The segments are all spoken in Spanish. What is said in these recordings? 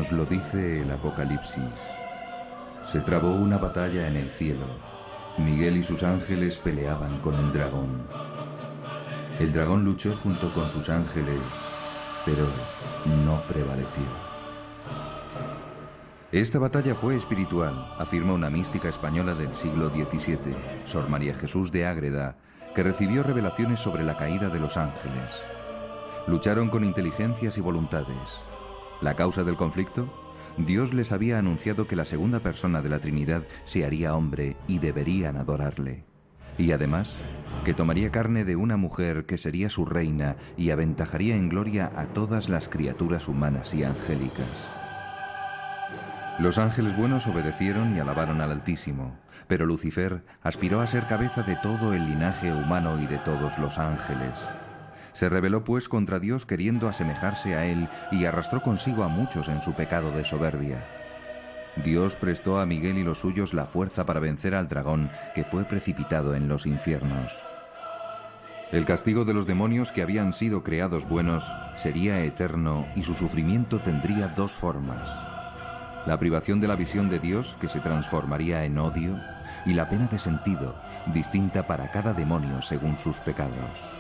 Nos lo dice el Apocalipsis. Se trabó una batalla en el cielo. Miguel y sus ángeles peleaban con el dragón. El dragón luchó junto con sus ángeles, pero no prevaleció. Esta batalla fue espiritual, afirma una mística española del siglo XVII, Sor María Jesús de Ágreda, que recibió revelaciones sobre la caída de los ángeles. Lucharon con inteligencias y voluntades. ¿La causa del conflicto? Dios les había anunciado que la segunda persona de la Trinidad se haría hombre y deberían adorarle. Y además, que tomaría carne de una mujer que sería su reina y aventajaría en gloria a todas las criaturas humanas y angélicas. Los ángeles buenos obedecieron y alabaron al Altísimo, pero Lucifer aspiró a ser cabeza de todo el linaje humano y de todos los ángeles. Se rebeló pues contra Dios queriendo asemejarse a él y arrastró consigo a muchos en su pecado de soberbia. Dios prestó a Miguel y los suyos la fuerza para vencer al dragón que fue precipitado en los infiernos. El castigo de los demonios que habían sido creados buenos sería eterno y su sufrimiento tendría dos formas. La privación de la visión de Dios, que se transformaría en odio, y la pena de sentido, distinta para cada demonio según sus pecados.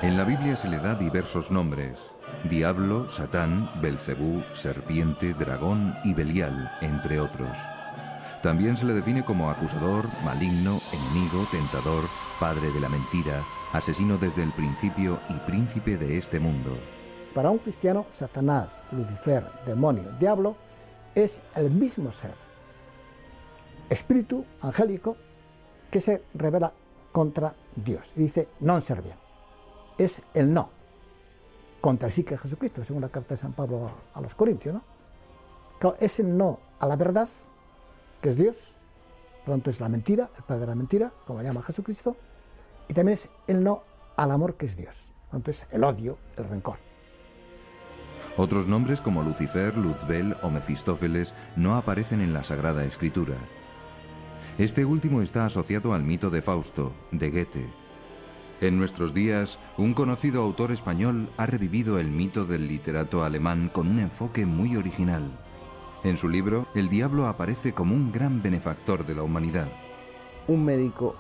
En la Biblia se le da diversos nombres: diablo, Satán, Belcebú, serpiente, dragón y Belial, entre otros. También se le define como acusador, maligno, enemigo, tentador, padre de la mentira, asesino desde el principio y príncipe de este mundo. Para un cristiano, Satanás, Lucifer, demonio, diablo, es el mismo ser, espíritu angélico, que se rebela contra Dios y dice non serviam. Es el no contra el sí que Jesucristo, según la carta de San Pablo a los Corintios, ¿no? Claro, es el no a la verdad, que es Dios, por lo tanto es la mentira, el padre de la mentira, como llama Jesucristo, y también es el no al amor, que es Dios, por lo tanto es el odio, el rencor. Otros nombres como Lucifer, Luzbel o Mefistófeles no aparecen en la Sagrada Escritura. Este último está asociado al mito de Fausto, de Goethe. En nuestros días, un conocido autor español ha revivido el mito del literato alemán con un enfoque muy original. En su libro, el diablo aparece como un gran benefactor de la humanidad. Un médico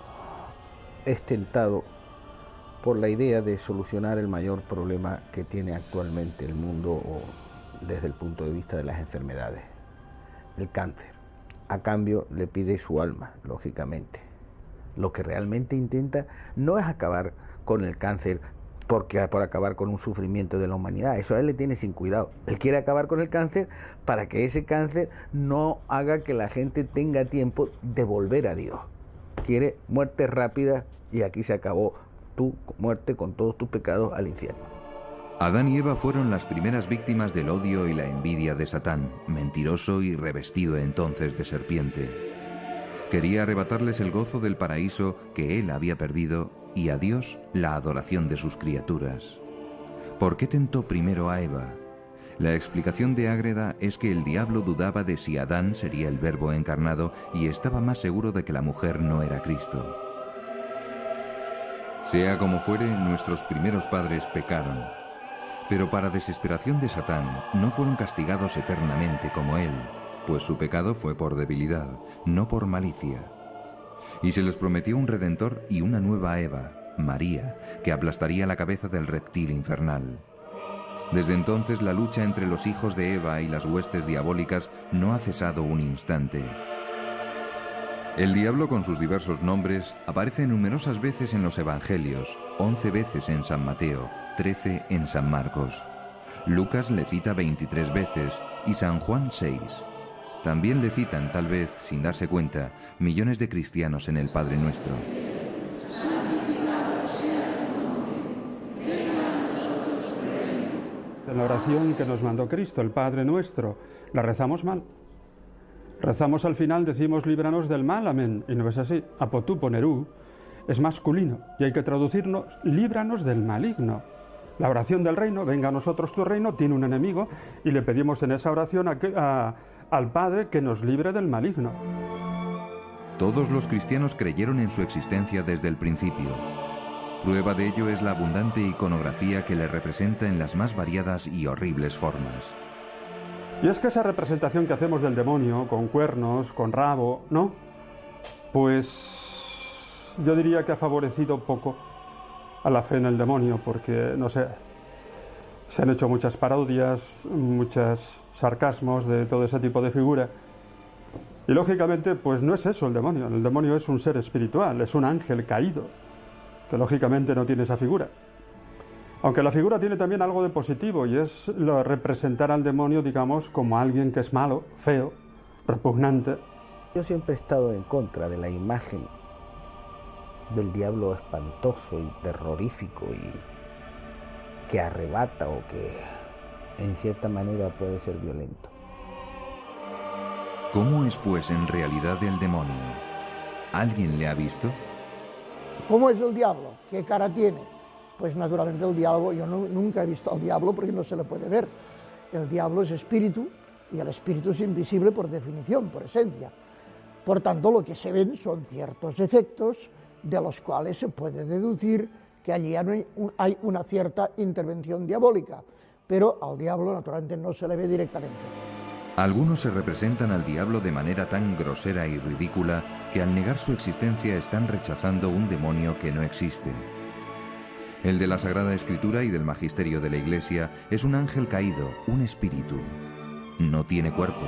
es tentado por la idea de solucionar el mayor problema que tiene actualmente el mundo o desde el punto de vista de las enfermedades, el cáncer. A cambio le pide su alma, lógicamente. Lo que realmente intenta no es acabar con el cáncer por acabar con un sufrimiento de la humanidad. Eso a él le tiene sin cuidado. Él quiere acabar con el cáncer para que ese cáncer no haga que la gente tenga tiempo de volver a Dios. Quiere muerte rápida y aquí se acabó tu muerte con todos tus pecados al infierno. Adán y Eva fueron las primeras víctimas del odio y la envidia de Satán, mentiroso y revestido entonces de serpiente. Quería arrebatarles el gozo del paraíso que él había perdido y a Dios la adoración de sus criaturas. ¿Por qué tentó primero a Eva? La explicación de Ágreda es que el diablo dudaba de si Adán sería el Verbo encarnado y estaba más seguro de que la mujer no era Cristo. Sea como fuere, nuestros primeros padres pecaron. Pero para desesperación de Satán, no fueron castigados eternamente como él, pues su pecado fue por debilidad, no por malicia. Y se les prometió un redentor y una nueva Eva, María, que aplastaría la cabeza del reptil infernal. Desde entonces la lucha entre los hijos de Eva y las huestes diabólicas no ha cesado un instante. El diablo, con sus diversos nombres, aparece numerosas veces en los Evangelios, 11 veces en San Mateo, 13 en San Marcos. Lucas le cita 23 veces y San Juan 6. También le citan, tal vez sin darse cuenta, millones de cristianos en el Padre Nuestro. La oración que nos mandó Cristo, el Padre Nuestro, la rezamos mal. Rezamos al final, decimos líbranos del mal, amén, y no es así. Apotú ponerú es masculino y hay que traducirnos líbranos del maligno. La oración del reino, venga a nosotros tu reino, tiene un enemigo y le pedimos en esa oración al Padre que nos libre del maligno. Todos los cristianos creyeron en su existencia desde el principio. Prueba de ello es la abundante iconografía que le representa en las más variadas y horribles formas. Y es que esa representación que hacemos del demonio, con cuernos, con rabo, ¿no? Pues yo diría que ha favorecido poco a la fe en el demonio, porque, no sé, se han hecho muchas parodias, muchos sarcasmos de todo ese tipo de figura. Y lógicamente, pues no es eso el demonio es un ser espiritual, es un ángel caído, que lógicamente no tiene esa figura. Aunque la figura tiene también algo de positivo, y es representar al demonio, digamos, como alguien que es malo, feo, repugnante. Yo siempre he estado en contra de la imagen del diablo espantoso y terrorífico y que arrebata o que en cierta manera puede ser violento. ¿Cómo es pues en realidad el demonio? ¿Alguien le ha visto? ¿Cómo es el diablo? ¿Qué cara tiene? Pues naturalmente el diablo, yo nunca he visto al diablo porque no se le puede ver. El diablo es espíritu y el espíritu es invisible por definición, por esencia. Por tanto, lo que se ven son ciertos efectos de los cuales se puede deducir que allí hay una cierta intervención diabólica, pero al diablo naturalmente no se le ve directamente. Algunos se representan al diablo de manera tan grosera y ridícula que al negar su existencia están rechazando un demonio que no existe. El de la Sagrada Escritura y del Magisterio de la Iglesia es un ángel caído, un espíritu. No tiene cuerpo.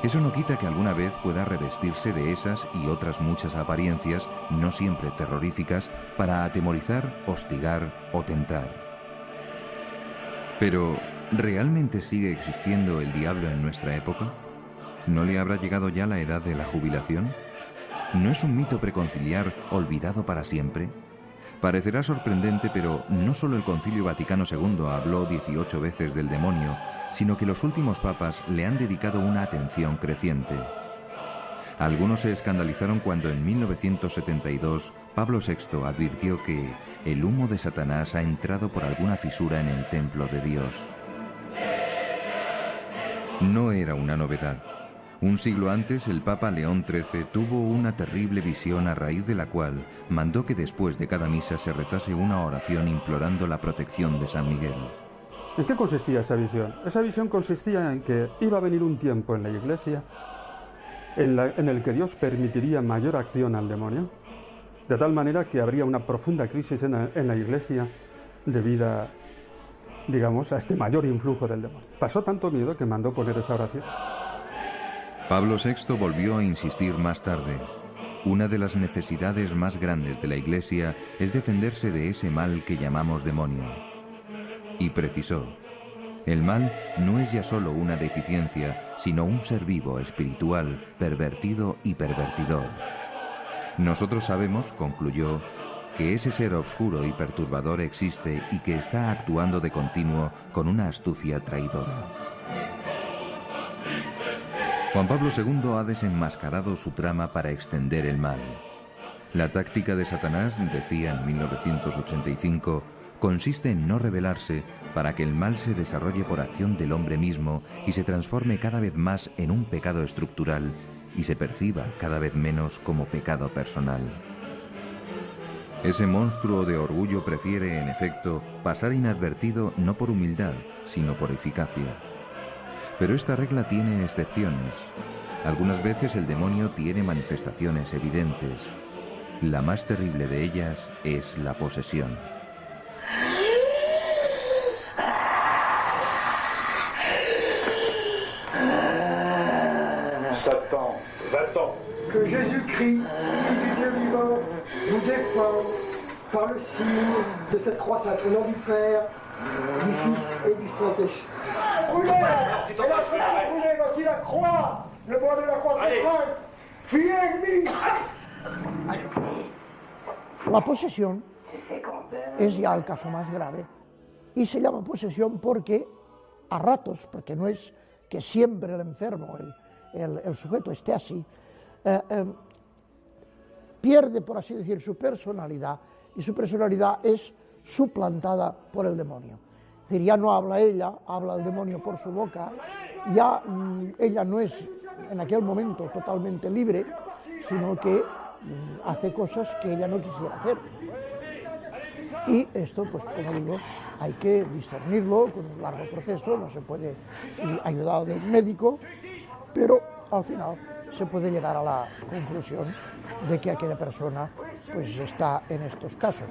Eso no quita que alguna vez pueda revestirse de esas y otras muchas apariencias, no siempre terroríficas, para atemorizar, hostigar o tentar. Pero, ¿realmente sigue existiendo el diablo en nuestra época? ¿No le habrá llegado ya la edad de la jubilación? ¿No es un mito preconciliar olvidado para siempre? Parecerá sorprendente, pero no solo el Concilio Vaticano II habló 18 veces del demonio, sino que los últimos papas le han dedicado una atención creciente. Algunos se escandalizaron cuando en 1972 Pablo VI advirtió que el humo de Satanás ha entrado por alguna fisura en el templo de Dios. No era una novedad. Un siglo antes, el Papa León XIII tuvo una terrible visión a raíz de la cual mandó que después de cada misa se rezase una oración implorando la protección de San Miguel. ¿En qué consistía esa visión? Esa visión consistía en que iba a venir un tiempo en la Iglesia en el que Dios permitiría mayor acción al demonio, de tal manera que habría una profunda crisis en la Iglesia debido, digamos, a este mayor influjo del demonio. Pasó tanto miedo que mandó poner esa oración. Pablo VI volvió a insistir más tarde. Una de las necesidades más grandes de la Iglesia es defenderse de ese mal que llamamos demonio. Y precisó: el mal no es ya solo una deficiencia, sino un ser vivo, espiritual, pervertido y pervertidor. Nosotros sabemos, concluyó, que ese ser oscuro y perturbador existe y que está actuando de continuo con una astucia traidora. Juan Pablo II ha desenmascarado su trama para extender el mal. La táctica de Satanás, decía en 1985, consiste en no rebelarse para que el mal se desarrolle por acción del hombre mismo y se transforme cada vez más en un pecado estructural y se perciba cada vez menos como pecado personal. Ese monstruo de orgullo prefiere, en efecto, pasar inadvertido no por humildad, sino por eficacia. Pero esta regla tiene excepciones. Algunas veces el demonio tiene manifestaciones evidentes. La más terrible de ellas es la posesión. Satan, va-t'en. Que Jésus-Christ, Fils du Dieu vivant, vous défend par le signe de cette croix sainte, au nom du Père, du Fils et du Saint-Esprit. Brûlez! Et la croix, brûlez, voici la croix! Le bois de la croix est sainte! Fuyez, ennemi! La posesión es ya el caso más grave y se llama posesión porque a ratos, porque no es que siempre el enfermo, el sujeto esté así, pierde, por así decir, su personalidad y su personalidad es suplantada por el demonio. Es decir, ya no habla ella, habla el demonio por su boca, ya ella no es en aquel momento totalmente libre, sino que hace cosas que ella no quisiera hacer. Y esto, pues como digo, hay que discernirlo con un largo proceso, no se puede ir ayudado del médico, pero al final se puede llegar a la conclusión de que aquella persona pues está en estos casos.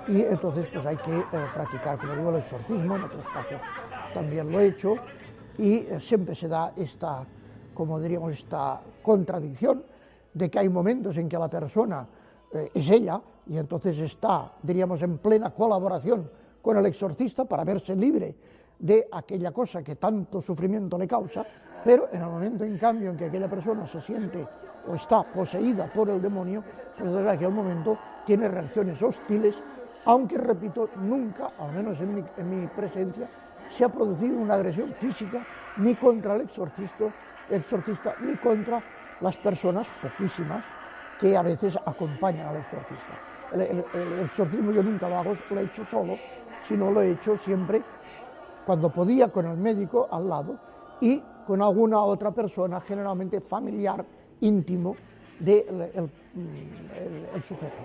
Y entonces pues hay que practicar, como digo, el exorcismo, en otros casos también lo he hecho, y siempre se da esta, como diríamos, esta contradicción de que hay momentos en que la persona es ella y entonces está, diríamos, en plena colaboración con el exorcista para verse libre de aquella cosa que tanto sufrimiento le causa, pero en el momento, en cambio, en que aquella persona se siente o está poseída por el demonio, pues en aquel momento tiene reacciones hostiles, aunque, repito, nunca, al menos en mi presencia, se ha producido una agresión física ni contra el exorcista ni contra las personas, poquísimas, que a veces acompañan al exorcista. El exorcismo yo nunca lo hago, lo he hecho solo, sino lo he hecho siempre cuando podía con el médico al lado y con alguna otra persona, generalmente familiar, íntimo, del sujeto.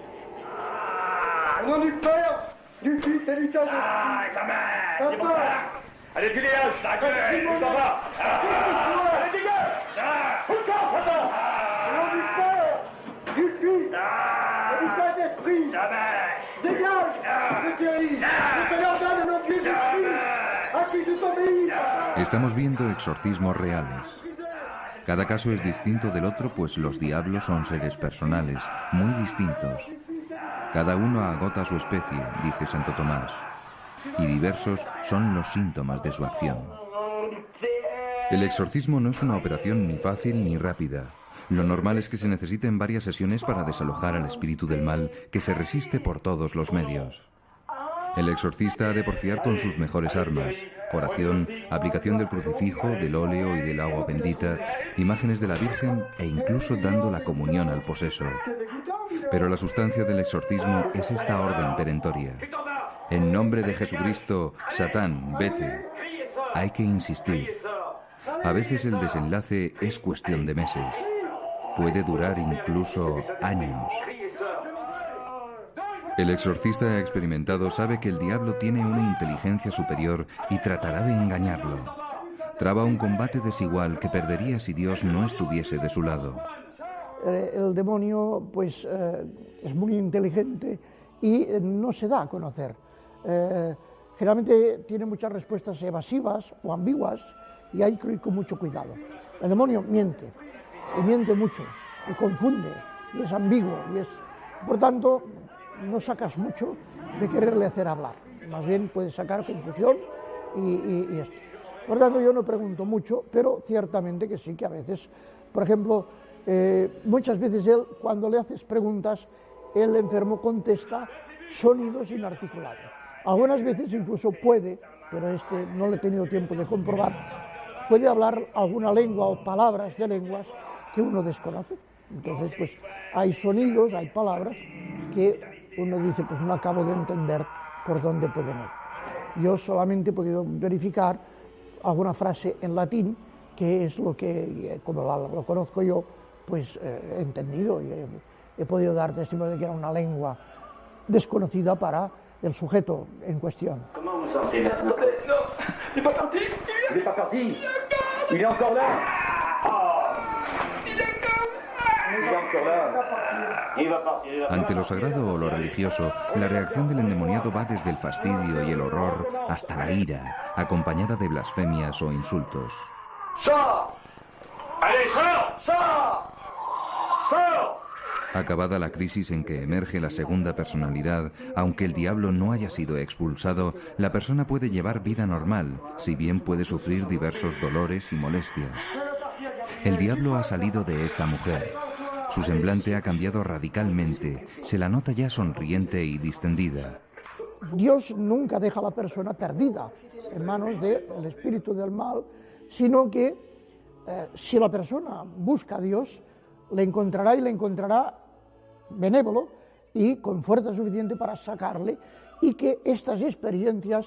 Au nom du Père, du Fils et du Saint-Esprit. Allez, tu dégages, la gueule, tu t'en vas. Allez, dégage. Au nom du Père, du Fils et du Saint-Esprit. Dégage, je guéris. Je te l'ordonne au nom de Jésus-Christ, à qui je t'obéis. Estamos viendo exorcismos reales. Cada caso es distinto del otro, pues los diablos son seres personales, muy distintos. Cada uno agota su especie, dice Santo Tomás, y diversos son los síntomas de su acción. El exorcismo no es una operación ni fácil ni rápida. Lo normal es que se necesiten varias sesiones para desalojar al espíritu del mal que se resiste por todos los medios. El exorcista ha de porfiar con sus mejores armas: oración, aplicación del crucifijo, del óleo y del agua bendita, imágenes de la Virgen e incluso dando la comunión al poseso. Pero la sustancia del exorcismo es esta orden perentoria: en nombre de Jesucristo, Satán, vete. Hay que insistir. A veces el desenlace es cuestión de meses. Puede durar incluso años. El exorcista experimentado sabe que el diablo tiene una inteligencia superior y tratará de engañarlo. Traba un combate desigual que perdería si Dios no estuviese de su lado. El demonio pues es muy inteligente y no se da a conocer. Generalmente tiene muchas respuestas evasivas o ambiguas y hay que ir con mucho cuidado. El demonio miente, y miente mucho, y confunde, y es ambiguo, por tanto no sacas mucho de quererle hacer hablar, más bien puedes sacar confusión y esto. Por tanto yo no pregunto mucho, pero ciertamente que sí, que a veces, por ejemplo, muchas veces él, cuando le haces preguntas, el enfermo contesta sonidos inarticulados. Algunas veces incluso puede, pero no le he tenido tiempo de comprobar, puede hablar alguna lengua o palabras de lenguas que uno desconoce. Entonces, pues hay sonidos, hay palabras que uno dice, pues no acabo de entender por dónde pueden ir. Yo solamente he podido verificar alguna frase en latín, que es lo que, como lo conozco yo, pues he entendido y he podido dar testimonio de que era una lengua desconocida para el sujeto en cuestión. Comment vous sentez maintenant? Non, il est pas parti. Il est pas parti. Il est encore là. Ante lo sagrado o lo religioso, la reacción del endemoniado va desde el fastidio y el horror hasta la ira, acompañada de blasfemias o insultos. ¡Sors! ¡Allez, sors! ¡Sors! ¡Sors! Acabada la crisis en que emerge la segunda personalidad, aunque el diablo no haya sido expulsado, la persona puede llevar vida normal, si bien puede sufrir diversos dolores y molestias. El diablo ha salido de esta mujer. Su semblante ha cambiado radicalmente, se la nota ya sonriente y distendida. Dios nunca deja a la persona perdida en manos del espíritu del mal, sino que si la persona busca a Dios, le encontrará y le encontrará benévolo y con fuerza suficiente para sacarle, y que estas experiencias,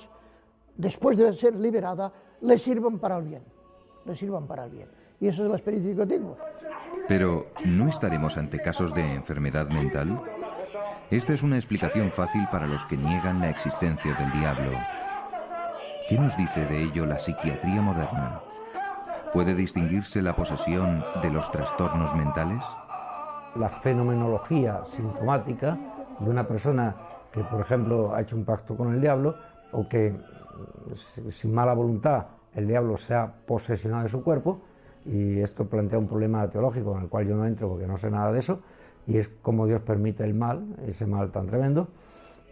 después de ser liberada, le sirvan para el bien. Le sirvan para el bien. Y esa es la experiencia que tengo. Pero, ¿no estaremos ante casos de enfermedad mental? Esta es una explicación fácil para los que niegan la existencia del diablo. ¿Qué nos dice de ello la psiquiatría moderna? ¿Puede distinguirse la posesión de los trastornos mentales? La fenomenología sintomática de una persona que, por ejemplo, ha hecho un pacto con el diablo o que, sin mala voluntad, el diablo se ha posesionado de su cuerpo, y esto plantea un problema teológico en el cual yo no entro porque no sé nada de eso, y es cómo Dios permite el mal, ese mal tan tremendo,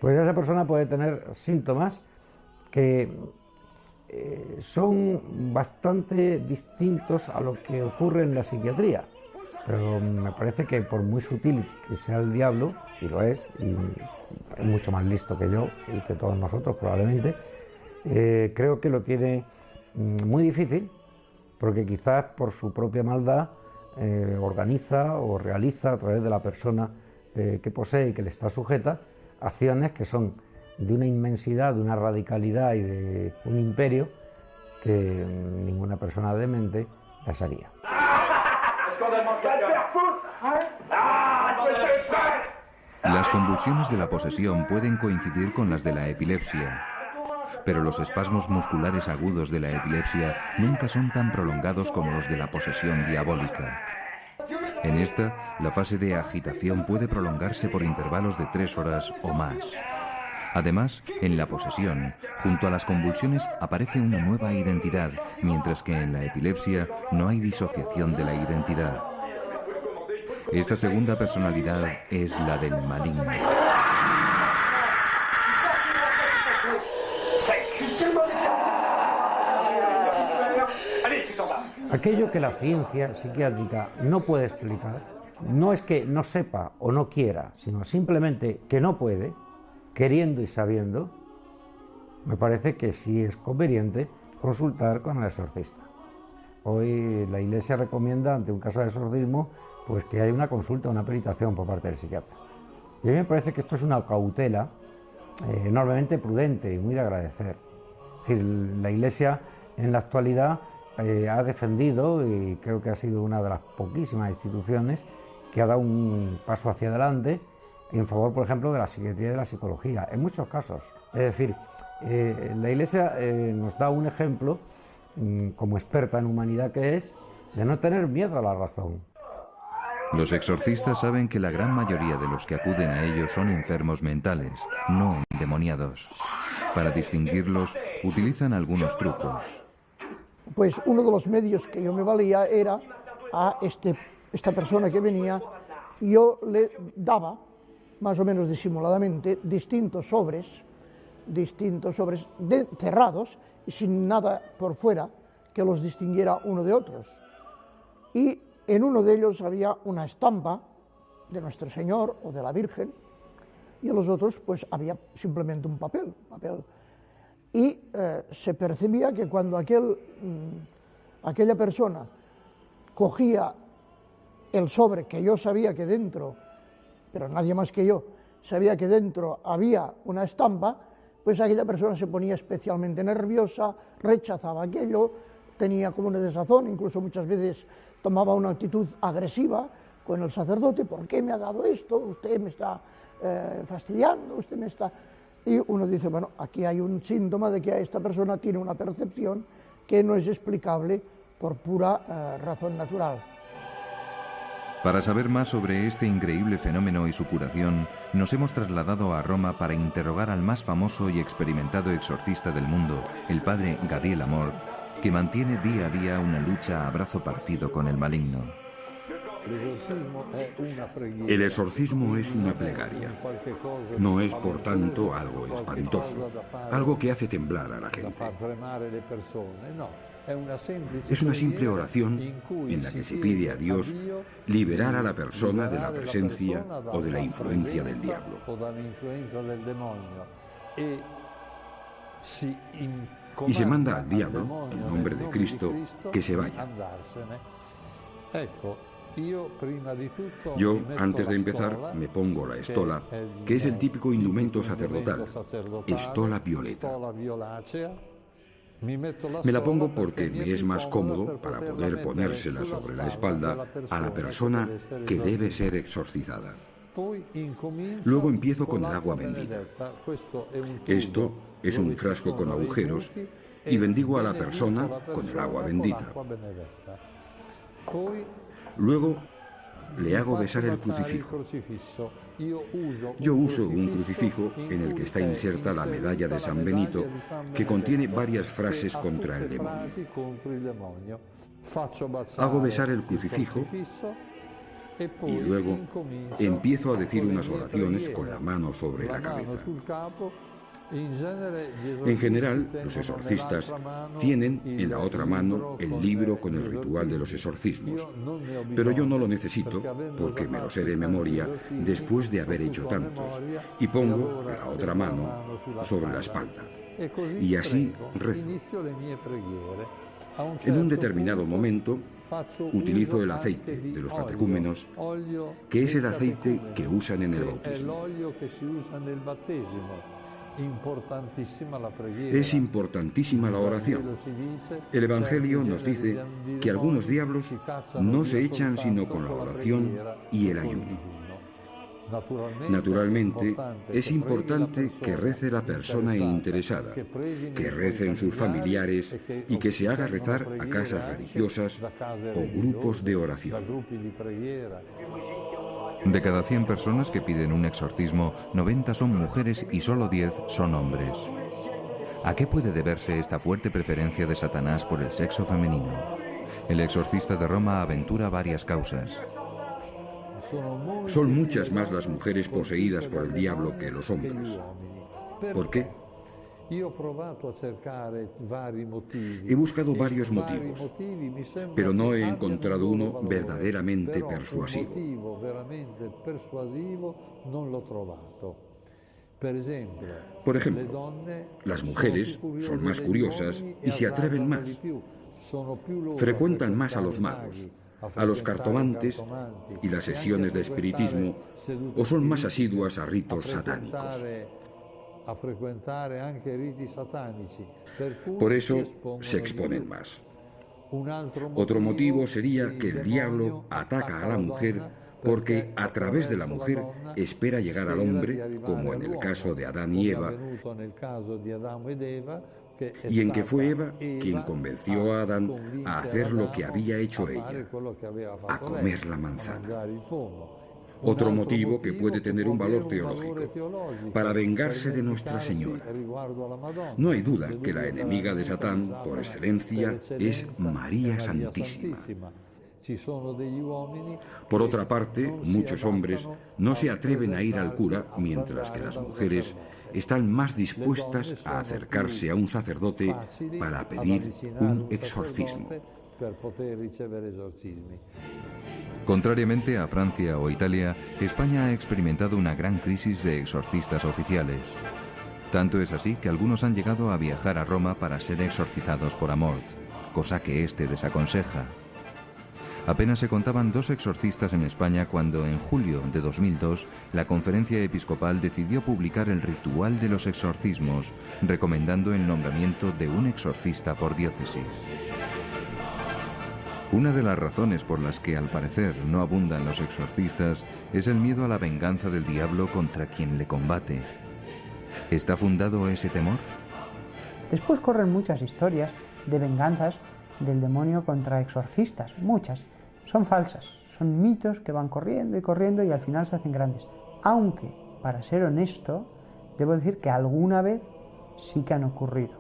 pues esa persona puede tener síntomas que son bastante distintos a lo que ocurre en la psiquiatría, pero me parece que por muy sutil que sea el diablo, y lo es, y es mucho más listo que yo y que todos nosotros probablemente, creo que lo tiene muy difícil, porque quizás por su propia maldad organiza o realiza a través de la persona que posee y que le está sujeta acciones que son de una inmensidad, de una radicalidad y de un imperio que ninguna persona demente las haría. Las convulsiones de la posesión pueden coincidir con las de la epilepsia, pero los espasmos musculares agudos de la epilepsia nunca son tan prolongados como los de la posesión diabólica. En esta, la fase de agitación puede prolongarse por intervalos de 3 horas o más. Además, en la posesión, junto a las convulsiones aparece una nueva identidad, mientras que en la epilepsia no hay disociación de la identidad. Esta segunda personalidad es la del maligno. Aquello que la ciencia psiquiátrica no puede explicar, no es que no sepa o no quiera, sino simplemente que no puede, queriendo y sabiendo, me parece que sí es conveniente consultar con el exorcista. Hoy la Iglesia recomienda, ante un caso de exorcismo, pues que haya una consulta, una peritación por parte del psiquiatra. Y a mí me parece que esto es una cautela enormemente prudente y muy de agradecer. Es decir, la Iglesia en la actualidad ha defendido, y creo que ha sido una de las poquísimas instituciones que ha dado un paso hacia adelante en favor, por ejemplo, de la psiquiatría y de la psicología, en muchos casos. Es decir, la Iglesia nos da un ejemplo, como experta en humanidad que es, de no tener miedo a la razón. Los exorcistas saben que la gran mayoría de los que acuden a ellos son enfermos mentales, no endemoniados. Para distinguirlos, utilizan algunos trucos. Pues uno de los medios que yo me valía era a esta persona que venía, yo le daba, más o menos disimuladamente, distintos sobres cerrados y sin nada por fuera que los distinguiera uno de otros. Y en uno de ellos había una estampa de Nuestro Señor o de la Virgen, y en los otros pues había simplemente un papel. Y se percibía que cuando aquella persona cogía el sobre, que yo sabía que dentro, pero nadie más que yo, sabía que dentro había una estampa, pues aquella persona se ponía especialmente nerviosa, rechazaba aquello, tenía como una desazón, incluso muchas veces tomaba una actitud agresiva con el sacerdote. ¿Por qué me ha dado esto? Usted me está fastidiando, usted me está... Y uno dice, bueno, aquí hay un síntoma de que esta persona tiene una percepción que no es explicable por pura razón natural. Para saber más sobre este increíble fenómeno y su curación, nos hemos trasladado a Roma para interrogar al más famoso y experimentado exorcista del mundo, el padre Gabriel Amor, que mantiene día a día una lucha a brazo partido con el maligno. El exorcismo es una plegaria. No es, por tanto, algo espantoso, algo que hace temblar a la gente. Es una simple oración en la que se pide a Dios liberar a la persona de la presencia o de la influencia del diablo. Y se manda al diablo, en nombre de Cristo, que se vaya. Yo, antes de empezar, me pongo la estola, que es el típico indumento sacerdotal, estola violeta. Me la pongo porque me es más cómodo para poder ponérsela sobre la espalda a la persona que debe ser exorcizada. Luego empiezo con el agua bendita. Esto es un frasco con agujeros y bendigo a la persona con el agua bendita. Luego le hago besar el crucifijo. Yo uso un crucifijo en el que está inserta la medalla de San Benito, que contiene varias frases contra el demonio. Hago besar el crucifijo y luego empiezo a decir unas oraciones con la mano sobre la cabeza. En general, los exorcistas tienen en la otra mano el libro con el ritual de los exorcismos, pero yo no lo necesito porque me lo sé de memoria después de haber hecho tantos, y pongo la otra mano sobre la espalda, y así rezo. En un determinado momento utilizo el aceite de los catecúmenos, que es el aceite que usan en el bautismo. Es importantísima la oración. El Evangelio nos dice que algunos diablos no se echan sino con la oración y el ayuno. Naturalmente, es importante que rece la persona interesada, que recen sus familiares y que se haga rezar a casas religiosas o grupos de oración. De cada 100 personas que piden un exorcismo, 90 son mujeres y solo 10 son hombres. ¿A qué puede deberse esta fuerte preferencia de Satanás por el sexo femenino? El exorcista de Roma aventura varias causas. Son muchas más las mujeres poseídas por el diablo que los hombres. ¿Por qué? He buscado varios motivos, pero no he encontrado uno verdaderamente persuasivo. Por ejemplo, las mujeres son más curiosas y se atreven más. Frecuentan más a los magos, a los cartomantes y las sesiones de espiritismo, o son más asiduas a ritos satánicos. Por eso se exponen más. Otro motivo sería que el diablo ataca a la mujer porque a través de la mujer espera llegar al hombre, como en el caso de Adán y Eva, y en que fue Eva quien convenció a Adán a hacer lo que había hecho ella, a comer la manzana. Otro motivo que puede tener un valor teológico, para vengarse de Nuestra Señora. No hay duda que la enemiga de Satán, por excelencia, es María Santísima. Por otra parte, muchos hombres no se atreven a ir al cura, mientras que las mujeres están más dispuestas a acercarse a un sacerdote para pedir un exorcismo. Contrariamente a Francia o Italia, España ha experimentado una gran crisis de exorcistas oficiales. Tanto es así que algunos han llegado a viajar a Roma para ser exorcizados por Amort, cosa que éste desaconseja. Apenas se contaban 2 exorcistas en España cuando, en julio de 2002, la Conferencia Episcopal decidió publicar el ritual de los exorcismos, recomendando el nombramiento de un exorcista por diócesis. Una de las razones por las que, al parecer, no abundan los exorcistas es el miedo a la venganza del diablo contra quien le combate. ¿Está fundado ese temor? Después corren muchas historias de venganzas del demonio contra exorcistas, muchas. Son falsas, son mitos que van corriendo y al final se hacen grandes. Aunque, para ser honesto, debo decir que alguna vez sí que han ocurrido.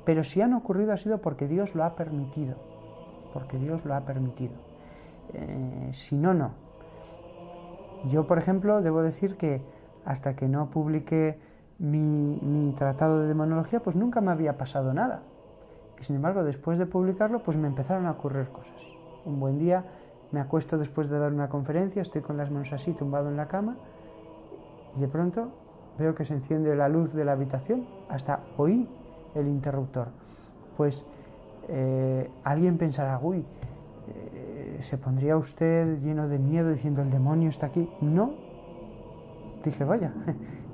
Pero si han ocurrido ha sido porque Dios lo ha permitido. Si no, no. Yo, por ejemplo, debo decir que hasta que no publiqué mi tratado de demonología, pues nunca me había pasado nada. Y sin embargo, después de publicarlo, pues me empezaron a ocurrir cosas. Un buen día me acuesto después de dar una conferencia, estoy con las manos así, tumbado en la cama, y de pronto veo que se enciende la luz de la habitación, hasta oí el interruptor. Pues alguien pensará, uy, ¿se pondría usted lleno de miedo diciendo el demonio está aquí? No. Dije, vaya,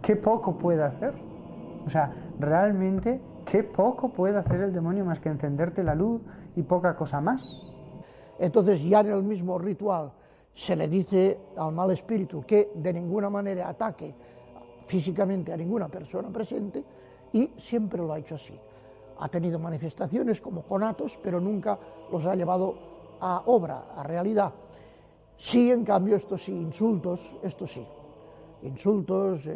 qué poco puede hacer. O sea, realmente, qué poco puede hacer el demonio más que encenderte la luz y poca cosa más. Entonces ya en el mismo ritual se le dice al mal espíritu que de ninguna manera ataque físicamente a ninguna persona presente, y siempre lo ha hecho así. Ha tenido manifestaciones como conatos, pero nunca los ha llevado a obra, a realidad. Sí, en cambio, estos sí, insultos, esto sí. Insultos,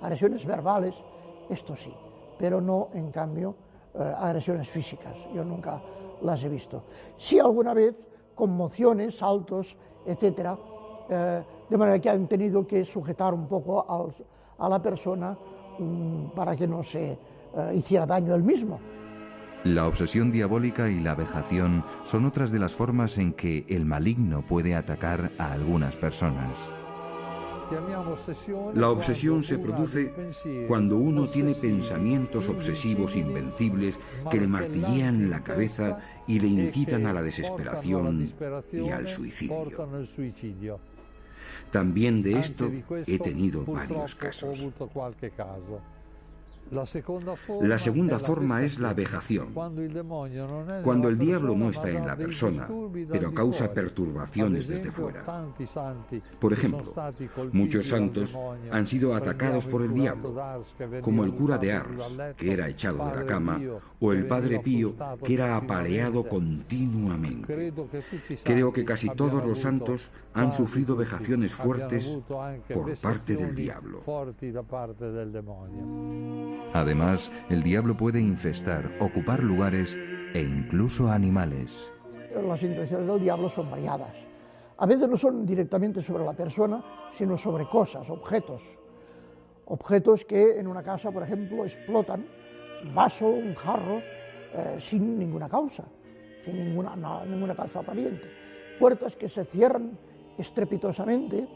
agresiones verbales, esto sí. Pero no, en cambio, agresiones físicas. Yo nunca las he visto. Sí, alguna vez, conmociones, saltos, etcétera, de manera que han tenido que sujetar un poco a la persona para que no se hiciera daño él mismo. La obsesión diabólica y la vejación son otras de las formas en que el maligno puede atacar a algunas personas. La obsesión se produce cuando uno tiene pensamientos obsesivos invencibles que le martillean la cabeza y le incitan a la desesperación y al suicidio. También de esto he tenido varios casos. La segunda forma es la vejación, cuando el diablo no está en la persona, pero causa perturbaciones desde fuera. Por ejemplo, muchos santos han sido atacados por el diablo, como el cura de Ars, que era echado de la cama, o el padre Pío, que era apaleado continuamente. Creo que casi todos los santos han sufrido vejaciones fuertes por parte del diablo. Además, el diablo puede infestar, ocupar lugares e incluso animales. Las intenciones del diablo son variadas. A veces no son directamente sobre la persona, sino sobre cosas, objetos. Objetos que en una casa, por ejemplo, explotan, un vaso, un jarro, sin ninguna causa, sin ninguna causa aparente. Puertas que se cierran estrepitosamente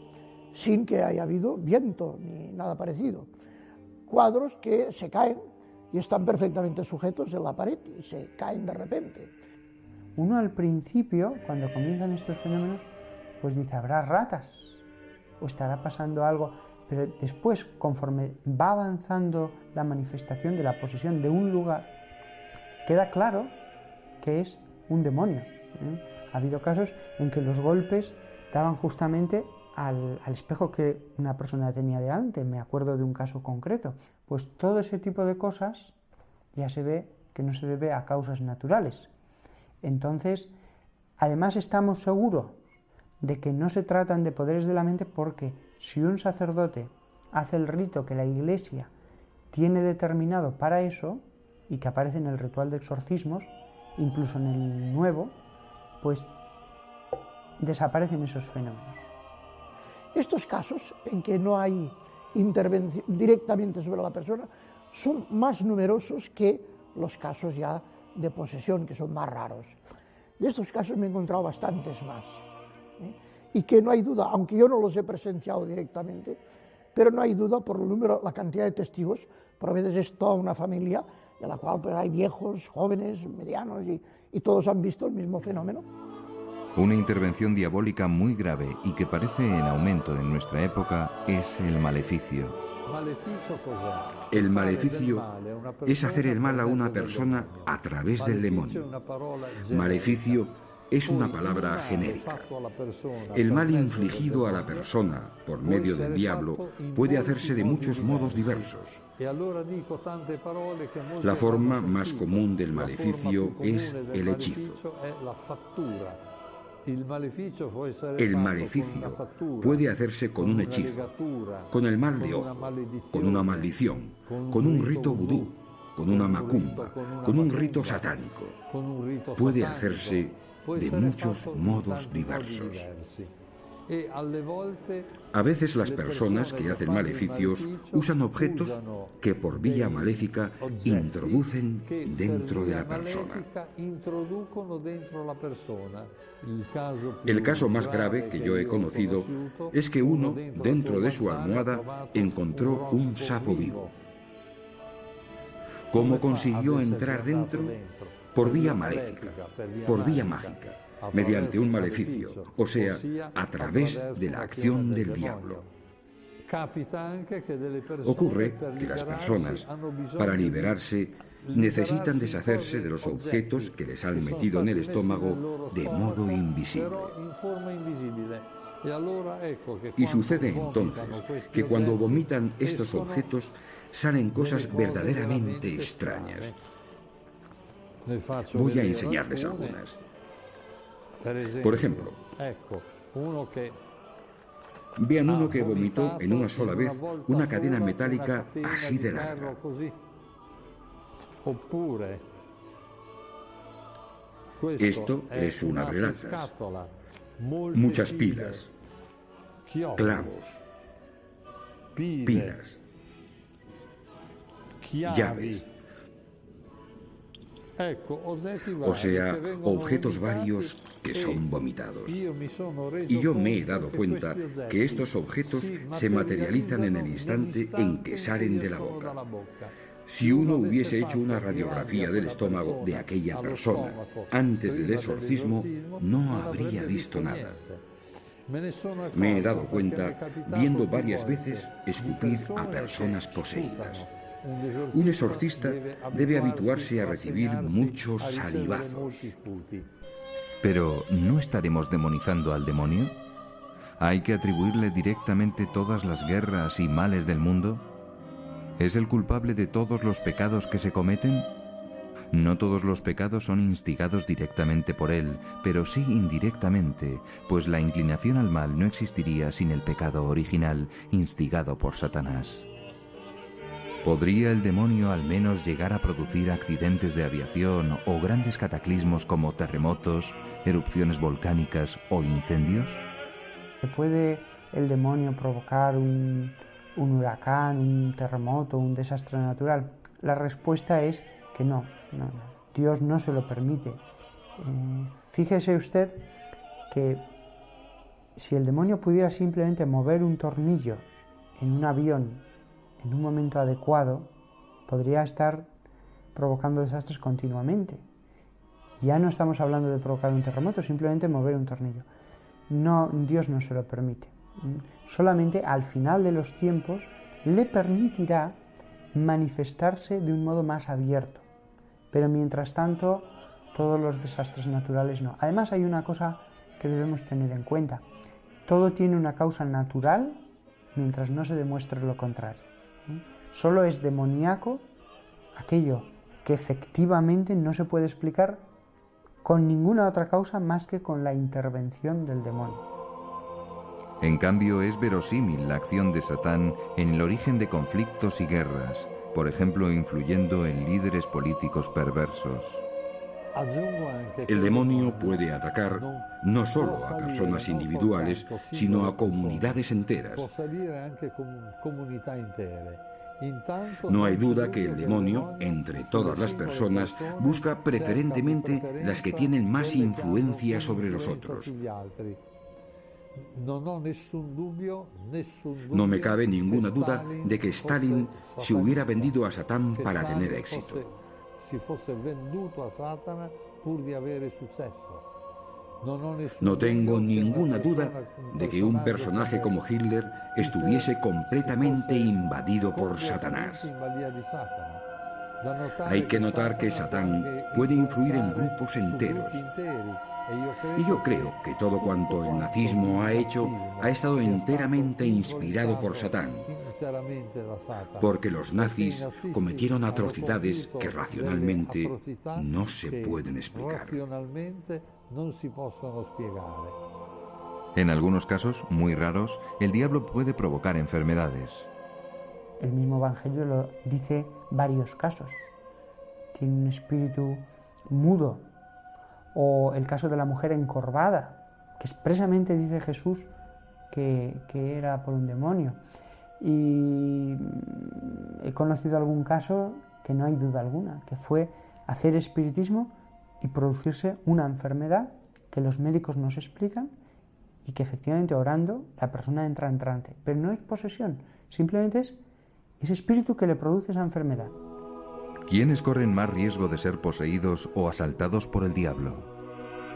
sin que haya habido viento ni nada parecido. Cuadros que se caen y están perfectamente sujetos en la pared y se caen de repente. Uno al principio, cuando comienzan estos fenómenos, pues dice, habrá ratas o estará pasando algo, pero después, conforme va avanzando la manifestación de la posesión de un lugar, queda claro que es un demonio. Ha habido casos en que los golpes daban justamente al espejo que una persona tenía delante. Me acuerdo de un caso concreto. Pues todo ese tipo de cosas ya se ve que no se debe a causas naturales. Entonces, además estamos seguros de que no se tratan de poderes de la mente, porque si un sacerdote hace el rito que la Iglesia tiene determinado para eso, y que aparece en el ritual de exorcismos, incluso en el nuevo, pues desaparecen esos fenómenos. Estos casos en que no hay intervención directamente sobre la persona son más numerosos que los casos ya de posesión, que son más raros. De estos casos me he encontrado bastantes más. Y que no hay duda, aunque yo no los he presenciado directamente, pero no hay duda por el número, la cantidad de testigos. Por a veces es toda una familia en la cual pues, hay viejos, jóvenes, medianos y todos han visto el mismo fenómeno. Una intervención diabólica muy grave y que parece en aumento en nuestra época es el maleficio. El maleficio es hacer el mal a una persona a través del demonio. Maleficio es una palabra genérica. El mal infligido a la persona por medio del diablo puede hacerse de muchos modos diversos. La forma más común del maleficio es el hechizo. El maleficio puede hacerse con un hechizo, con el mal de ojo, con una maldición, con un rito vudú, con una macumba, con un rito satánico. Puede hacerse de muchos modos diversos. A veces las personas que hacen maleficios usan objetos que por vía maléfica introducen dentro de la persona. El caso más grave que yo he conocido es que uno, dentro de su almohada, encontró un sapo vivo. ¿Cómo consiguió entrar dentro? Por vía maléfica, por vía mágica, mediante un maleficio, o sea, a través de la acción del diablo. Ocurre que las personas, para liberarse, necesitan deshacerse de los objetos que les han metido en el estómago de modo invisible. Y sucede entonces que cuando vomitan estos objetos salen cosas verdaderamente extrañas. Voy a enseñarles algunas. Por ejemplo, vean uno que vomitó en una sola vez una cadena metálica así de larga. Esto es una relatas, muchas pilas, clavos, pilas, llaves, o sea, objetos varios que son vomitados. Y yo me he dado cuenta que estos objetos se materializan en el instante en que salen de la boca. Si uno hubiese hecho una radiografía del estómago de aquella persona antes del exorcismo, no habría visto nada. Me he dado cuenta viendo varias veces escupir a personas poseídas. Un exorcista debe habituarse a recibir muchos salivazos. Pero, ¿no estaremos demonizando al demonio? ¿Hay que atribuirle directamente todas las guerras y males del mundo? ¿Es el culpable de todos los pecados que se cometen? No todos los pecados son instigados directamente por él, pero sí indirectamente, pues la inclinación al mal no existiría sin el pecado original, instigado por Satanás. ¿Podría el demonio al menos llegar a producir accidentes de aviación o grandes cataclismos como terremotos, erupciones volcánicas o incendios? ¿Puede el demonio provocar un huracán, un terremoto, un desastre natural? La respuesta es que no. Dios no se lo permite. Fíjese usted que si el demonio pudiera simplemente mover un tornillo en un avión en un momento adecuado, podría estar provocando desastres continuamente. Ya no estamos hablando de provocar un terremoto, simplemente mover un tornillo. No, Dios no se lo permite. Solamente al final de los tiempos le permitirá manifestarse de un modo más abierto. Pero mientras tanto, todos los desastres naturales no. Además, hay una cosa que debemos tener en cuenta. Todo tiene una causa natural mientras no se demuestre lo contrario. Solo es demoníaco aquello que efectivamente no se puede explicar con ninguna otra causa más que con la intervención del demonio. En cambio, es verosímil la acción de Satán en el origen de conflictos y guerras, por ejemplo, influyendo en líderes políticos perversos. El demonio puede atacar no solo a personas individuales, sino a comunidades enteras. No hay duda que el demonio, entre todas las personas, busca preferentemente las que tienen más influencia sobre los otros. No me cabe ninguna duda de que Stalin se hubiera vendido a Satán para tener éxito. No tengo ninguna duda de que un personaje como Hitler estuviese completamente invadido por Satanás. Hay que notar que Satán puede influir en grupos enteros. Y yo creo que todo cuanto el nazismo ha hecho ha estado enteramente inspirado por Satán, porque los nazis cometieron atrocidades que racionalmente no se pueden explicar. En algunos casos, muy raros, el diablo puede provocar enfermedades. El mismo Evangelio lo dice varios casos. Tiene un espíritu mudo. O el caso de la mujer encorvada, que expresamente dice Jesús que era por un demonio. Y he conocido algún caso que no hay duda alguna, que fue hacer espiritismo y producirse una enfermedad que los médicos no se explican y que efectivamente orando la persona entra en trance. Pero no es posesión, simplemente es ese espíritu que le produce esa enfermedad. ¿Quiénes corren más riesgo de ser poseídos o asaltados por el diablo?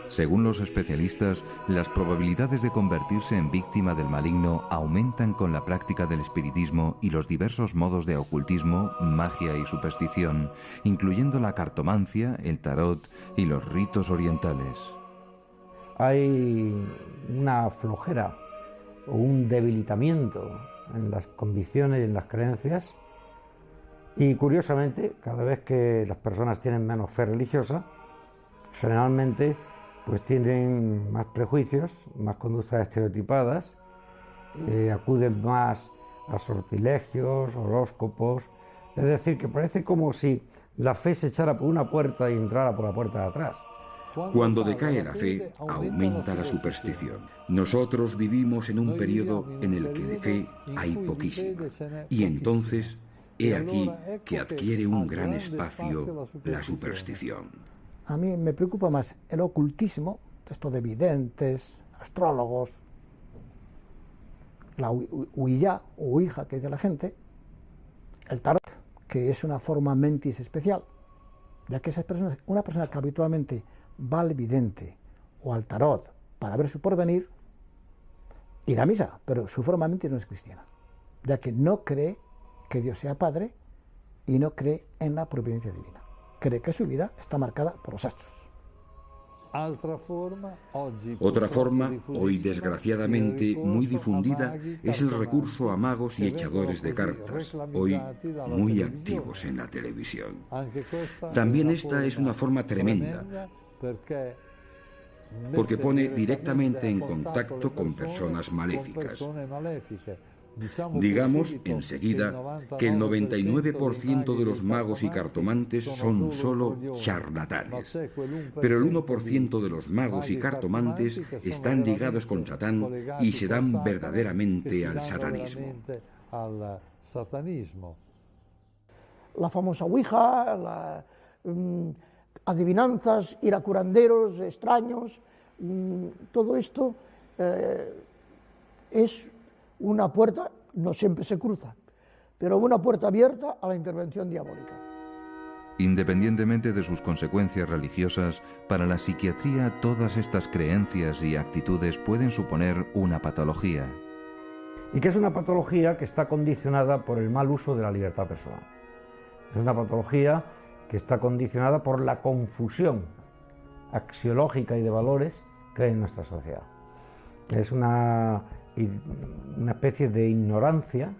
Según los especialistas, las probabilidades de convertirse en víctima del maligno aumentan con la práctica del espiritismo y los diversos modos de ocultismo, magia y superstición, incluyendo la cartomancia, el tarot y los ritos orientales. Hay una flojera o un debilitamiento en las convicciones y en las creencias, y curiosamente, cada vez que las personas tienen menos fe religiosa, generalmente pues tienen más prejuicios, más conductas estereotipadas, acuden más a sortilegios, horóscopos. Es decir, que parece como si la fe se echara por una puerta y entrara por la puerta de atrás. Cuando decae la fe, aumenta la superstición. Nosotros vivimos en un periodo en el que de fe hay poquísima. Y entonces, he aquí que adquiere un gran espacio la superstición. A mí me preocupa más el ocultismo, esto de videntes, astrólogos, la ouija o ouija que dice la gente, el tarot, que es una forma mentis especial, ya que esas personas, una persona que habitualmente va al vidente o al tarot para ver su porvenir, irá a misa, pero su forma mentis no es cristiana, ya que no cree que Dios sea Padre y no cree en la providencia divina. Cree que su vida está marcada por los astros. Otra forma, hoy desgraciadamente muy difundida, es el recurso a magos y echadores de cartas, hoy muy activos en la televisión. También esta es una forma tremenda, porque pone directamente en contacto con personas maléficas. Digamos enseguida que el 99% de los magos y cartomantes son solo charlatanes, pero el 1% de los magos y cartomantes están ligados con Satán y se dan verdaderamente al satanismo. La famosa ouija, adivinanzas, ir a curanderos extraños, todo esto es una puerta, no siempre se cruza, pero una puerta abierta a la intervención diabólica. Independientemente de sus consecuencias religiosas, para la psiquiatría todas estas creencias y actitudes pueden suponer una patología. Y que es una patología que está condicionada por el mal uso de la libertad personal. Es una patología que está condicionada por la confusión axiológica y de valores que hay en nuestra sociedad. Es una especie de ignorancia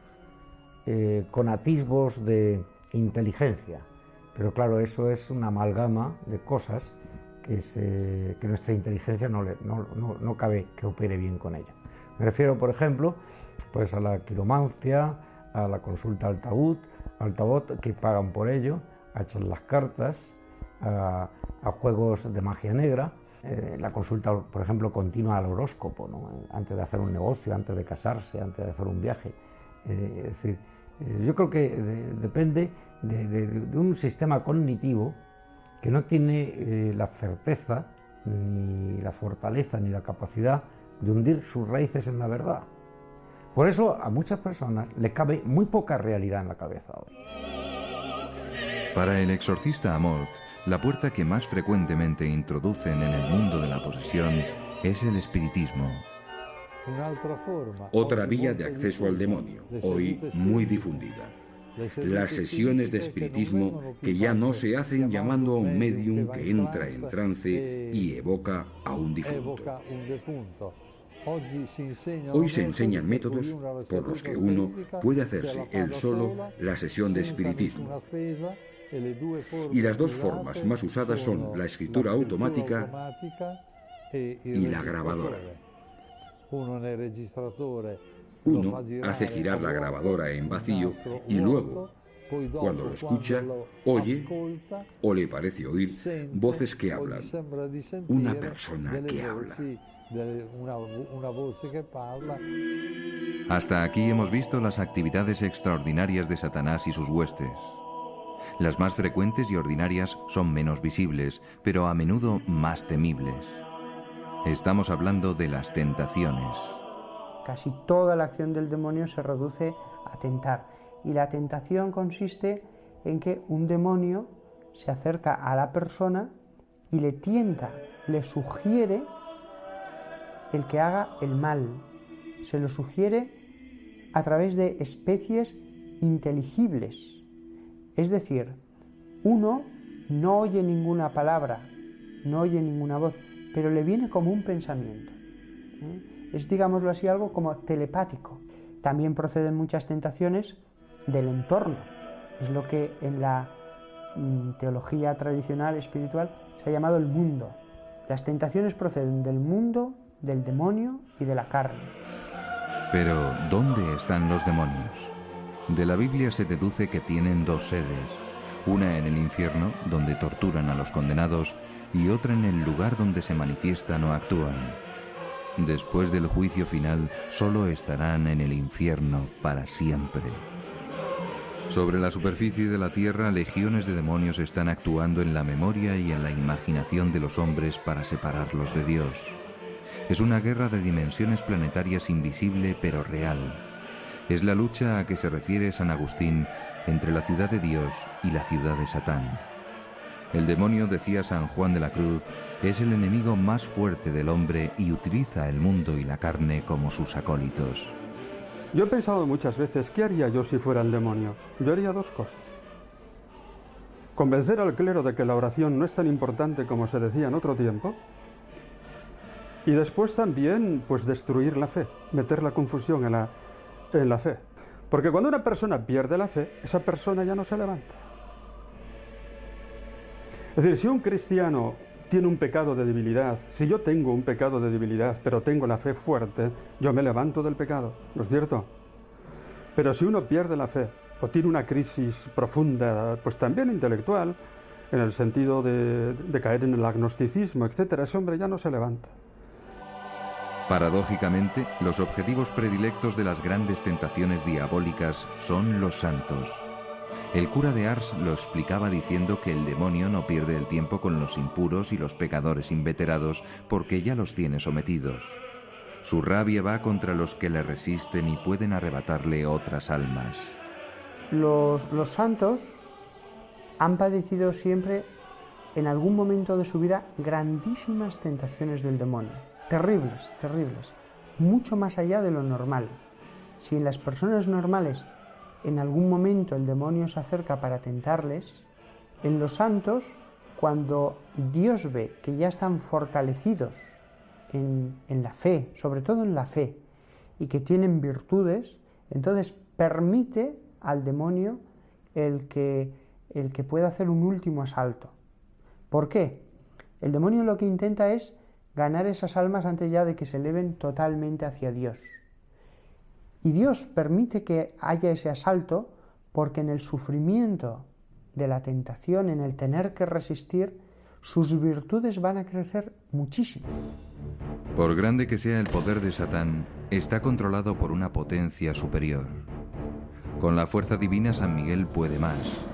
con atisbos de inteligencia. Pero claro, eso es una amalgama de cosas que nuestra inteligencia no cabe que opere bien con ella. Me refiero, por ejemplo, pues a la quiromancia, a la consulta al tabot, que pagan por ello, a echar las cartas, a juegos de magia negra, la consulta, por ejemplo, continua al horóscopo, ¿no? Antes de hacer un negocio, antes de casarse, antes de hacer un viaje. Es decir, yo creo que depende de un sistema cognitivo que no tiene la certeza, ni la fortaleza, ni la capacidad de hundir sus raíces en la verdad. Por eso a muchas personas le cabe muy poca realidad en la cabeza hoy. Para el exorcista Amort, la puerta que más frecuentemente introducen en el mundo de la posesión es el espiritismo. Otra vía de acceso al demonio, hoy muy difundida. Las sesiones de espiritismo que ya no se hacen llamando a un medium que entra en trance y evoca a un difunto. Hoy se enseñan métodos por los que uno puede hacerse él solo la sesión de espiritismo. Y las dos formas más usadas son la escritura automática y la grabadora. Uno hace girar la grabadora en vacío y luego, cuando lo escucha, oye o le parece oír voces que hablan. Una persona que habla. Hasta aquí hemos visto las actividades extraordinarias de Satanás y sus huestes. Las más frecuentes y ordinarias son menos visibles, pero a menudo más temibles. Estamos hablando de las tentaciones. Casi toda la acción del demonio se reduce a tentar. Y la tentación consiste en que un demonio se acerca a la persona y le tienta, le sugiere el que haga el mal. Se lo sugiere a través de especies inteligibles. Es decir, uno no oye ninguna palabra, no oye ninguna voz, pero le viene como un pensamiento. Es, digámoslo así, algo como telepático. También proceden muchas tentaciones del entorno. Es lo que en la teología tradicional espiritual se ha llamado el mundo. Las tentaciones proceden del mundo, del demonio y de la carne. Pero, ¿dónde están los demonios? De la Biblia se deduce que tienen dos sedes, una en el infierno, donde torturan a los condenados, y otra en el lugar donde se manifiestan o actúan. Después del juicio final, solo estarán en el infierno para siempre. Sobre la superficie de la tierra, legiones de demonios están actuando en la memoria y en la imaginación de los hombres para separarlos de Dios. Es una guerra de dimensiones planetarias invisible pero real. Es la lucha a que se refiere San Agustín entre la ciudad de Dios y la ciudad de Satán. El demonio, decía San Juan de la Cruz, es el enemigo más fuerte del hombre y utiliza el mundo y la carne como sus acólitos. Yo he pensado muchas veces, ¿qué haría yo si fuera el demonio? Yo haría dos cosas. Convencer al clero de que la oración no es tan importante como se decía en otro tiempo. Y después también, pues, destruir la fe, meter la confusión en la fe. Porque cuando una persona pierde la fe, esa persona ya no se levanta. Es decir, si un cristiano tiene un pecado de debilidad, si yo tengo un pecado de debilidad, pero tengo la fe fuerte, yo me levanto del pecado, ¿no es cierto? Pero si uno pierde la fe, o tiene una crisis profunda, pues también intelectual, en el sentido de caer en el agnosticismo, etc., ese hombre ya no se levanta. Paradójicamente, los objetivos predilectos de las grandes tentaciones diabólicas son los santos. El cura de Ars lo explicaba diciendo que el demonio no pierde el tiempo con los impuros y los pecadores inveterados porque ya los tiene sometidos. Su rabia va contra los que le resisten y pueden arrebatarle otras almas. Los santos han padecido siempre, en algún momento de su vida, grandísimas tentaciones del demonio. Terribles, terribles. Mucho más allá de lo normal. Si en las personas normales en algún momento el demonio se acerca para tentarles, en los santos, cuando Dios ve que ya están fortalecidos en la fe, sobre todo en la fe, y que tienen virtudes, entonces permite al demonio el que pueda hacer un último asalto. ¿Por qué? El demonio lo que intenta es ganar esas almas antes ya de que se eleven totalmente hacia Dios. Y Dios permite que haya ese asalto porque en el sufrimiento de la tentación, en el tener que resistir, sus virtudes van a crecer muchísimo. Por grande que sea el poder de Satán, está controlado por una potencia superior. Con la fuerza divina San Miguel puede más.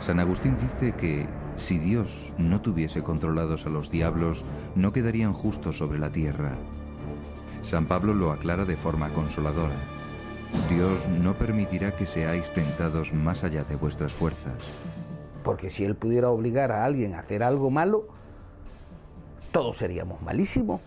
San Agustín dice que si Dios no tuviese controlados a los diablos, no quedarían justos sobre la tierra. San Pablo lo aclara de forma consoladora. Dios no permitirá que seáis tentados más allá de vuestras fuerzas. Porque si Él pudiera obligar a alguien a hacer algo malo, todos seríamos malísimos.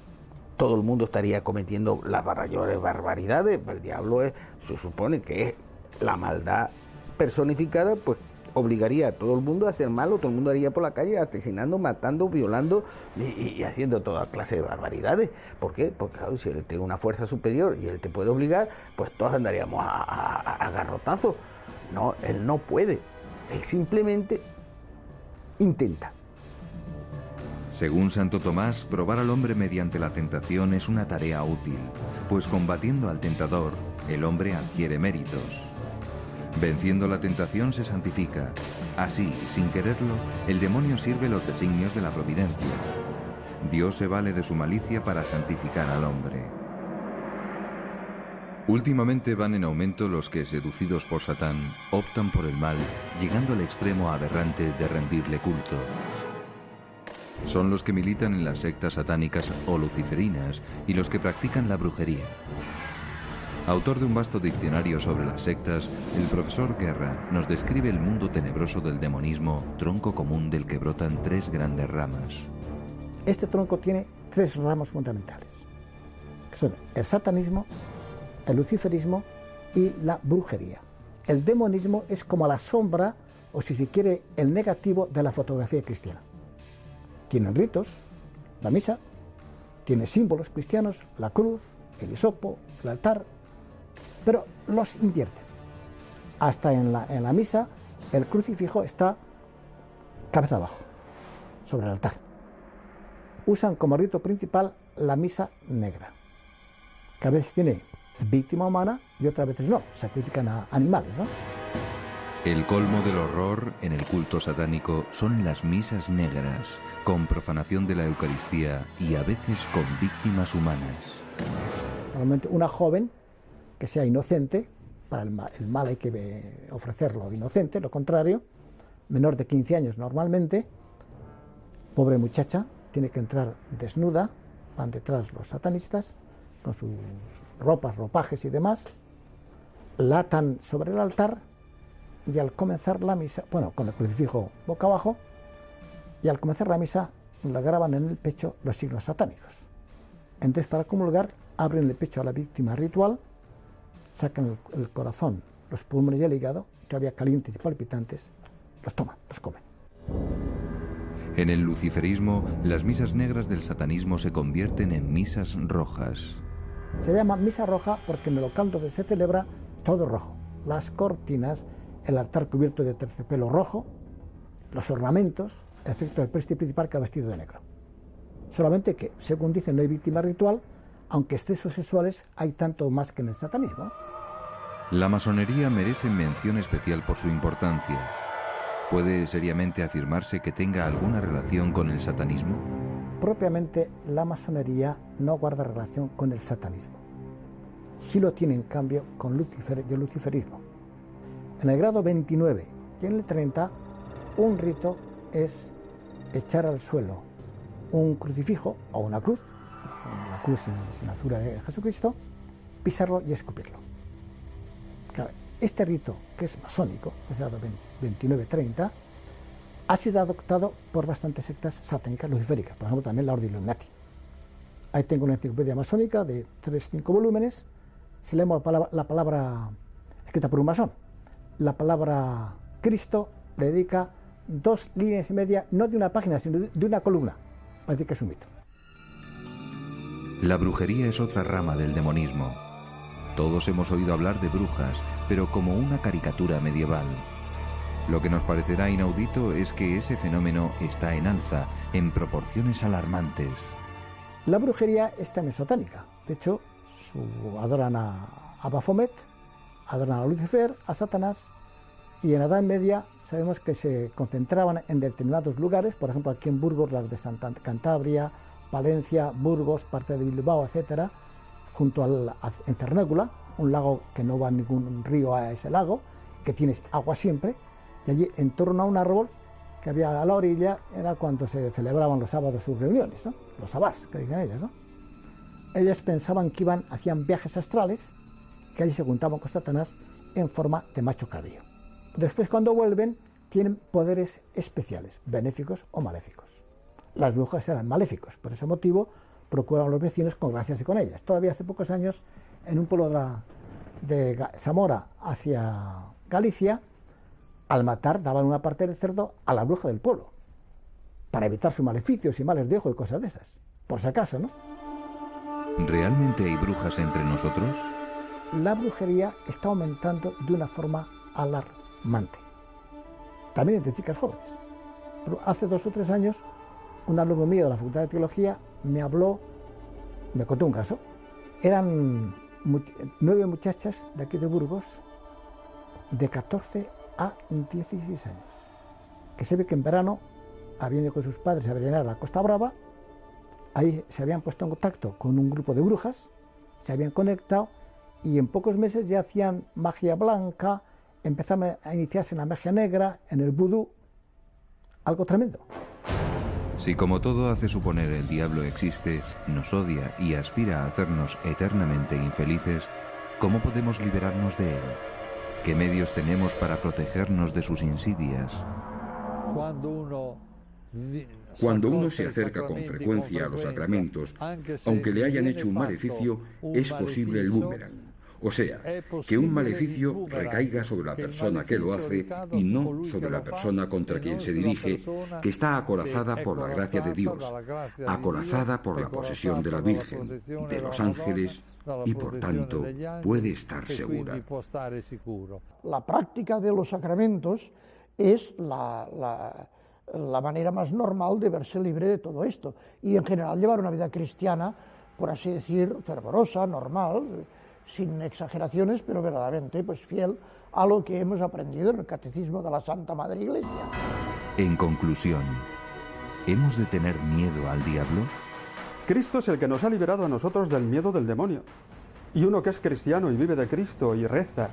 Todo el mundo estaría cometiendo las mayores barbaridades. El diablo se supone que es la maldad personificada, pues obligaría a todo el mundo a hacer malo, todo el mundo haría por la calle asesinando, matando, violando y haciendo toda clase de barbaridades. ¿Por qué? Porque claro, si él tiene una fuerza superior y él te puede obligar, pues todos andaríamos a garrotazos. No, él no puede, él simplemente intenta. Según Santo Tomás, probar al hombre mediante la tentación es una tarea útil, pues combatiendo al tentador, el hombre adquiere méritos. Venciendo la tentación se santifica. Así, sin quererlo, el demonio sirve los designios de la providencia. Dios se vale de su malicia para santificar al hombre. Últimamente van en aumento los que, seducidos por Satán, optan por el mal, llegando al extremo aberrante de rendirle culto. Son los que militan en las sectas satánicas o luciferinas y los que practican la brujería. Autor de un vasto diccionario sobre las sectas, el profesor Guerra nos describe el mundo tenebroso del demonismo, tronco común del que brotan 3 grandes ramas. Este tronco tiene 3 ramas fundamentales, que son el satanismo, el luciferismo y la brujería. El demonismo es como la sombra, o si se quiere, el negativo de la fotografía cristiana. Tienen ritos, la misa, tiene símbolos cristianos, la cruz, el hisopo, el altar, pero los invierten. Hasta en la misa el crucifijo está cabeza abajo, sobre el altar. Usan como rito principal la misa negra, que a veces tiene víctima humana y otras veces no, sacrifican a animales, ¿no? El colmo del horror en el culto satánico son las misas negras, con profanación de la Eucaristía y a veces con víctimas humanas. Normalmente una joven que sea inocente, para el mal hay que ofrecerlo inocente, lo contrario, menor de 15 años normalmente, pobre muchacha, tiene que entrar desnuda, van detrás los satanistas, con sus ropas, ropajes y demás, la atan sobre el altar y al comenzar la misa, bueno, con el crucifijo boca abajo, y al comenzar la misa la graban en el pecho los signos satánicos. Entonces, para comulgar, abren el pecho a la víctima ritual, sacan el corazón, los pulmones y el hígado, todavía calientes y palpitantes, los toman, los comen. En el luciferismo, las misas negras del satanismo se convierten en misas rojas. Se llama misa roja porque en el local donde se celebra todo rojo. Las cortinas, el altar cubierto de terciopelo rojo, los ornamentos, excepto el preste principal que ha vestido de negro. Solamente que, según dicen, no hay víctima ritual, aunque excesos sexuales hay tanto más que en el satanismo. La masonería merece mención especial por su importancia. ¿Puede seriamente afirmarse que tenga alguna relación con el satanismo? Propiamente, la masonería no guarda relación con el satanismo. Sí lo tiene, en cambio, con Lucifer y el luciferismo. En el grado 29 y en el 30, un rito es echar al suelo un crucifijo o una cruz sin la figura de Jesucristo, pisarlo y escupirlo. Claro, este rito, que es masónico, es el grado 29-30, ha sido adoptado por bastantes sectas satánicas luciféricas, por ejemplo también la Orden Illuminati. Ahí tengo una enciclopedia masónica de 3-5 volúmenes. Si leemos la palabra escrita por un masón, la palabra Cristo le dedica 2 líneas y media, no de una página, sino de una columna. Parece que es un mito. La brujería es otra rama del demonismo. Todos hemos oído hablar de brujas, pero como una caricatura medieval. Lo que nos parecerá inaudito es que ese fenómeno está en alza, en proporciones alarmantes. La brujería es también satánica. De hecho, adoran a Baphomet, adoran a Lucifer, a Satanás, y en la Edad Media sabemos que se concentraban en determinados lugares, por ejemplo aquí en Burgos, las de Cantabria, Valencia, Burgos, parte de Bilbao, etcétera, junto en Cernécula, un lago que no va ningún río a ese lago, que tienes agua siempre, y allí en torno a un árbol que había a la orilla era cuando se celebraban los sábados sus reuniones, ¿no? Los sabbats, que dicen ellas, ¿no? Ellas pensaban que hacían viajes astrales, que allí se juntaban con Satanás en forma de macho cabrío. Después, cuando vuelven, tienen poderes especiales, benéficos o maléficos. Las brujas eran maléficos, por ese motivo procuraban a los vecinos congraciarse con ellas. Todavía hace pocos años, en un pueblo de Zamora hacia Galicia, al matar daban una parte del cerdo a la bruja del pueblo, para evitar sus maleficios y males de ojo y cosas de esas, por si acaso, ¿no? ¿Realmente hay brujas entre nosotros? La brujería está aumentando de una forma alarmante, también entre chicas jóvenes. Pero hace 2 o 3 años, un alumno mío de la Facultad de Teología me contó un caso. Eran 9 muchachas de aquí de Burgos, de 14 a 16 años, que se ve que en verano habían ido con sus padres a veranear a la Costa Brava. Ahí se habían puesto en contacto con un grupo de brujas, se habían conectado y en pocos meses ya hacían magia blanca, empezaban a iniciarse en la magia negra, en el vudú, algo tremendo. Si como todo hace suponer el diablo existe, nos odia y aspira a hacernos eternamente infelices, ¿Cómo podemos liberarnos de él? ¿Qué medios tenemos para protegernos de sus insidias? Cuando uno se acerca con frecuencia a los sacramentos, aunque le hayan hecho un maleficio, es posible el boomerang. O sea, que un maleficio recaiga sobre la persona que lo hace y no sobre la persona contra quien se dirige, que está acorazada por la gracia de Dios, acorazada por la posesión de la Virgen, de los ángeles y por tanto puede estar segura. La práctica de los sacramentos es la manera más normal de verse libre de todo esto y en general llevar una vida cristiana, por así decir, fervorosa, normal, sin exageraciones, pero verdaderamente pues fiel a lo que hemos aprendido en el Catecismo de la Santa Madre Iglesia. En conclusión, ¿hemos de tener miedo al diablo? Cristo es el que nos ha liberado a nosotros del miedo del demonio. Y uno que es cristiano y vive de Cristo y reza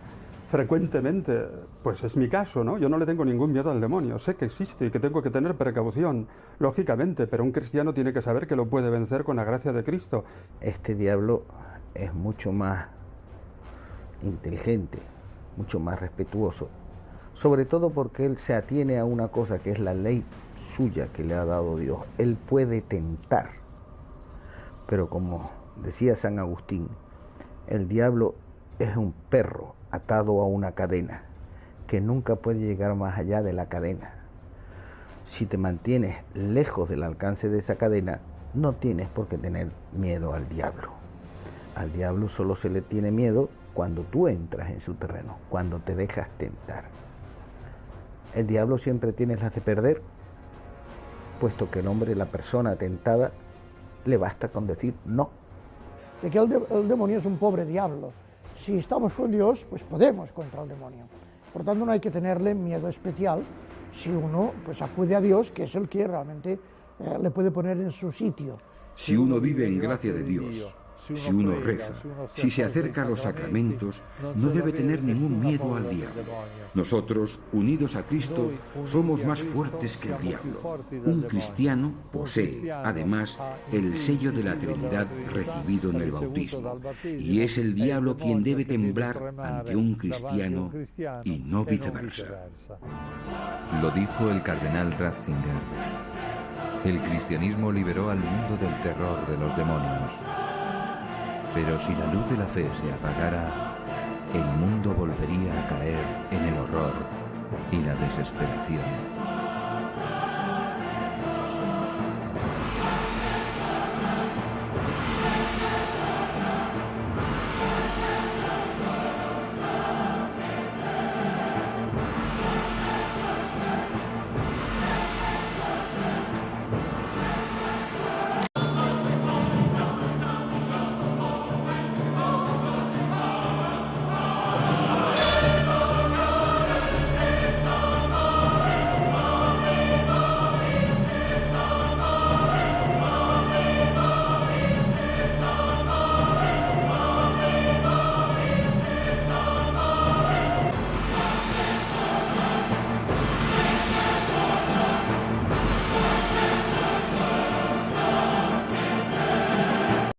frecuentemente, pues es mi caso, ¿no? Yo no le tengo ningún miedo al demonio, sé que existe y que tengo que tener precaución, lógicamente, pero un cristiano tiene que saber que lo puede vencer con la gracia de Cristo. Este diablo es mucho más inteligente, mucho más respetuoso, sobre todo porque él se atiene a una cosa que es la ley suya que le ha dado Dios. Él puede tentar, pero como decía San Agustín, el diablo es un perro atado a una cadena que nunca puede llegar más allá de la cadena. Si te mantienes lejos del alcance de esa cadena, no tienes por qué tener miedo al diablo. Al diablo solo se le tiene miedo cuando tú entras en su terreno, cuando te dejas tentar. El diablo siempre tiene las de perder, puesto que el hombre, la persona tentada, le basta con decir no. De que el demonio es un pobre diablo. Si estamos con Dios, pues podemos contra el demonio. Por tanto, no hay que tenerle miedo especial si uno pues acude a Dios, que es el que realmente le puede poner en su sitio. Si uno vive en gracia de Dios, si uno reza, si se acerca a los sacramentos, no debe tener ningún miedo al diablo. Nosotros, unidos a Cristo, somos más fuertes que el diablo. Un cristiano posee, además, el sello de la Trinidad recibido en el bautismo, y es el diablo quien debe temblar ante un cristiano y no viceversa. Lo dijo el cardenal Ratzinger. El cristianismo liberó al mundo del terror de los demonios. Pero si la luz de la fe se apagara, el mundo volvería a caer en el horror y la desesperación.